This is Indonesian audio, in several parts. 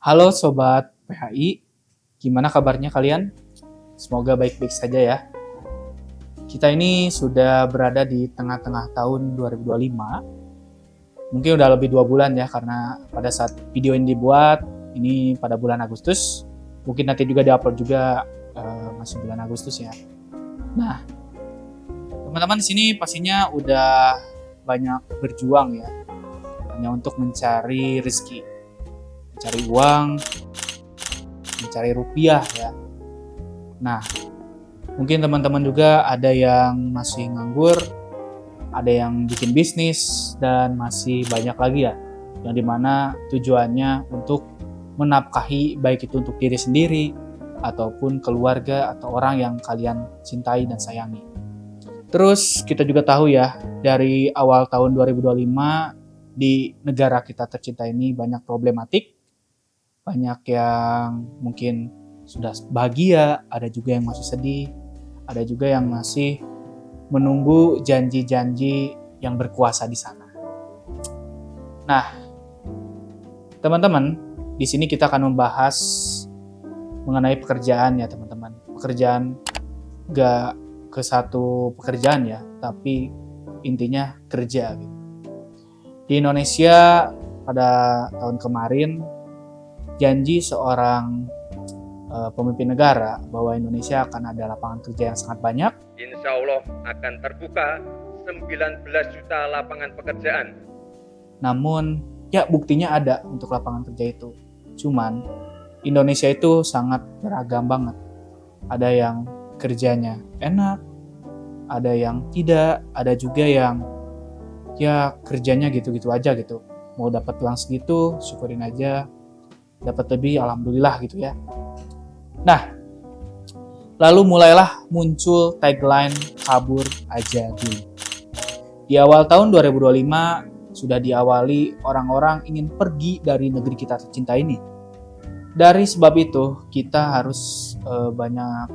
Halo Sobat PHI, gimana kabarnya kalian? Semoga baik-baik saja ya. Kita ini sudah berada di tengah-tengah tahun 2025. Mungkin udah lebih 2 bulan ya, karena pada saat video ini dibuat, ini pada bulan Agustus. Mungkin nanti juga diupload juga masih bulan Agustus ya. Nah, teman-teman di sini pastinya udah banyak berjuang ya, hanya untuk mencari rezeki, mencari uang, mencari rupiah ya. Nah, mungkin teman-teman juga ada yang masih nganggur, ada yang bikin bisnis, dan masih banyak lagi ya, yang dimana tujuannya untuk menafkahi baik itu untuk diri sendiri, ataupun keluarga atau orang yang kalian cintai dan sayangi. Terus kita juga tahu ya, dari awal tahun 2025 di negara kita tercinta ini banyak problematik, banyak yang mungkin sudah bahagia, ada juga yang masih sedih, ada juga yang masih menunggu janji-janji yang berkuasa di sana. Nah, teman-teman, di sini kita akan membahas mengenai pekerjaan ya teman-teman. Pekerjaan gak ke satu pekerjaan ya, tapi intinya kerja gitu. Di Indonesia pada tahun kemarin janji seorang pemimpin negara bahwa Indonesia akan ada lapangan kerja yang sangat banyak. Insya Allah akan terbuka 19 juta lapangan pekerjaan. Namun ya buktinya ada untuk lapangan kerja itu. Cuman Indonesia itu sangat beragam banget. Ada yang kerjanya enak, ada yang tidak, ada juga yang ya kerjanya gitu-gitu aja gitu. Mau dapat uang segitu, syukurin aja. Dapat lebih, alhamdulillah gitu ya. Nah, lalu mulailah muncul tagline kabur aja dulu. Di awal tahun 2025 sudah diawali orang-orang ingin pergi dari negeri kita tercinta ini. Dari sebab itu kita harus banyak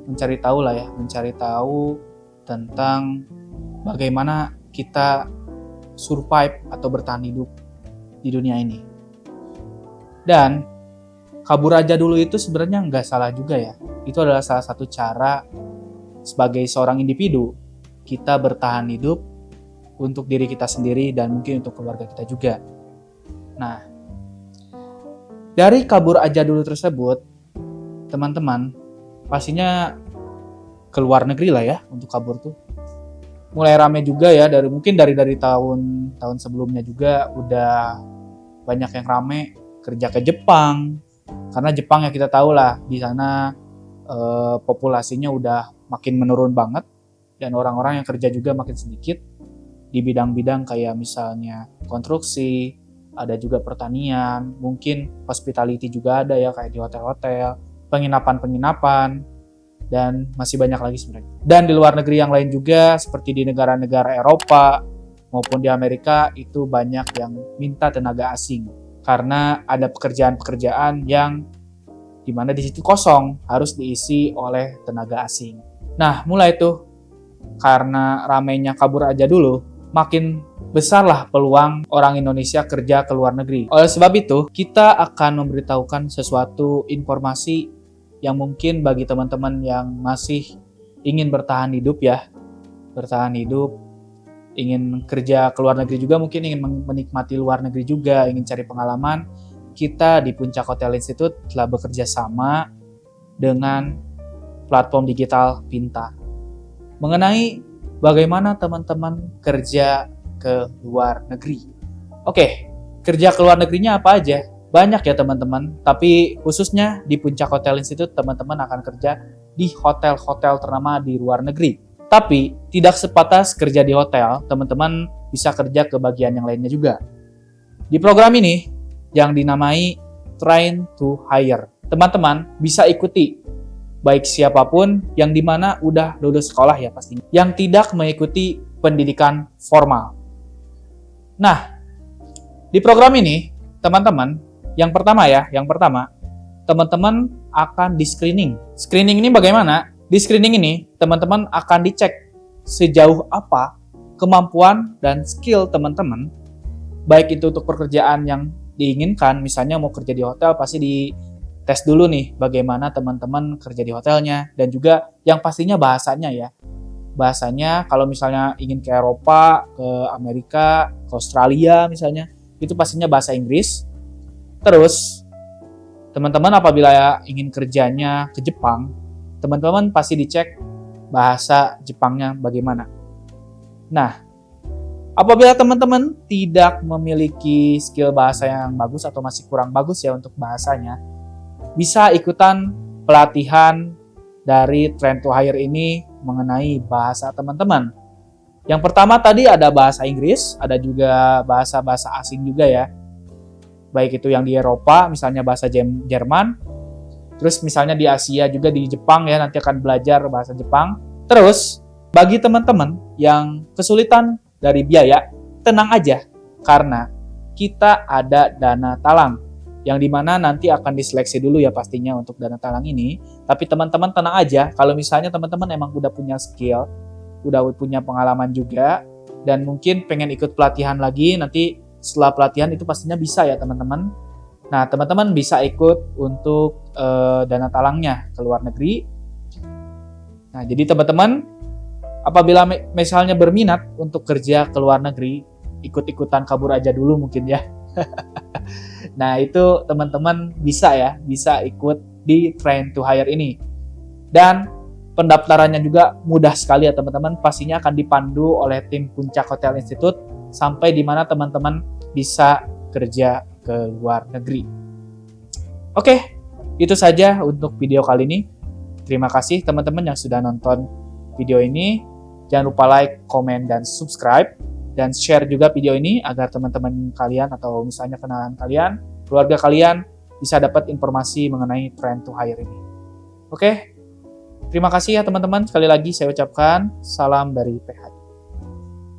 mencari tahu lah ya, mencari tahu tentang bagaimana kita survive atau bertahan hidup di dunia ini. Dan kabur aja dulu itu sebenarnya nggak salah juga ya. Itu adalah salah satu cara sebagai seorang individu kita bertahan hidup untuk diri kita sendiri dan mungkin untuk keluarga kita juga. Nah, dari kabur aja dulu tersebut, teman-teman pastinya keluar negeri lah ya untuk kabur tuh. Mulai rame juga ya, mungkin dari tahun sebelumnya juga udah banyak yang rame kerja ke Jepang. Karena Jepang ya kita tahu lah, di sana populasinya udah makin menurun banget dan orang-orang yang kerja juga makin sedikit di bidang-bidang kayak misalnya konstruksi, ada juga pertanian, mungkin hospitality juga ada ya kayak di hotel-hotel, penginapan-penginapan, dan masih banyak lagi sebenarnya. Dan di luar negeri yang lain juga seperti di negara-negara Eropa maupun di Amerika itu banyak yang minta tenaga asing. Karena ada pekerjaan-pekerjaan yang dimana di situ kosong harus diisi oleh tenaga asing. Nah, mulai tuh karena ramainya kabur aja dulu, makin besarlah peluang orang Indonesia kerja ke luar negeri. Oleh sebab itu, kita akan memberitahukan sesuatu informasi yang mungkin bagi teman-teman yang masih ingin bertahan hidup ya, bertahan hidup, ingin kerja ke luar negeri juga, mungkin ingin menikmati luar negeri juga, ingin cari pengalaman, kita di Puncak Hotel Institute telah bekerja sama dengan platform digital Pinta mengenai bagaimana teman-teman kerja ke luar negeri. Oke, kerja ke luar negerinya apa aja? Banyak ya teman-teman, tapi khususnya di Puncak Hotel Institute teman-teman akan kerja di hotel-hotel ternama di luar negeri. Tapi tidak sebatas kerja di hotel, teman-teman bisa kerja ke bagian yang lainnya juga. Di program ini yang dinamai Train to Hire, teman-teman bisa ikuti baik siapapun yang dimana udah lulus sekolah ya pastinya, yang tidak mengikuti pendidikan formal. Nah, di program ini teman-teman, yang pertama teman-teman akan di screening. Screening ini bagaimana? Di screening ini, teman-teman akan dicek sejauh apa kemampuan dan skill teman-teman, baik itu untuk pekerjaan yang diinginkan, misalnya mau kerja di hotel pasti dites dulu nih bagaimana teman-teman kerja di hotelnya, dan juga yang pastinya bahasanya ya. Bahasanya kalau misalnya ingin ke Eropa, ke Amerika, ke Australia misalnya, itu pastinya bahasa Inggris. Terus teman-teman apabila ingin kerjanya ke Jepang, teman-teman pasti dicek bahasa Jepangnya bagaimana. Nah, apabila teman-teman tidak memiliki skill bahasa yang bagus atau masih kurang bagus ya untuk bahasanya, bisa ikutan pelatihan dari Train to Hire ini mengenai bahasa teman-teman. Yang pertama tadi ada bahasa Inggris, ada juga bahasa-bahasa asing juga ya. Baik itu yang di Eropa, misalnya bahasa Jerman. Terus misalnya di Asia juga di Jepang ya, nanti akan belajar bahasa Jepang. Terus bagi teman-teman yang kesulitan dari biaya, tenang aja karena kita ada dana talang yang dimana nanti akan diseleksi dulu ya pastinya untuk dana talang ini. Tapi teman-teman tenang aja kalau misalnya teman-teman emang udah punya skill, udah punya pengalaman juga, dan mungkin pengen ikut pelatihan lagi, nanti setelah pelatihan itu pastinya bisa ya teman-teman. Nah, teman-teman bisa ikut untuk dana talangnya ke luar negeri. Nah, jadi teman-teman apabila misalnya berminat untuk kerja ke luar negeri, ikut-ikutan kabur aja dulu mungkin ya. Nah, itu teman-teman bisa ikut di Train to Hire ini. Dan pendaftarannya juga mudah sekali ya teman-teman, pastinya akan dipandu oleh tim Puncak Hotel Institute sampai di mana teman-teman bisa kerja ke luar negeri. Oke, itu saja untuk video kali ini. Terima kasih teman-teman yang sudah nonton video ini. Jangan lupa like, komen, dan subscribe. Dan share juga video ini agar teman-teman kalian atau misalnya kenalan kalian, keluarga kalian bisa dapat informasi mengenai Train to Hire ini. Oke, terima kasih ya teman-teman. Sekali lagi saya ucapkan salam dari PHD.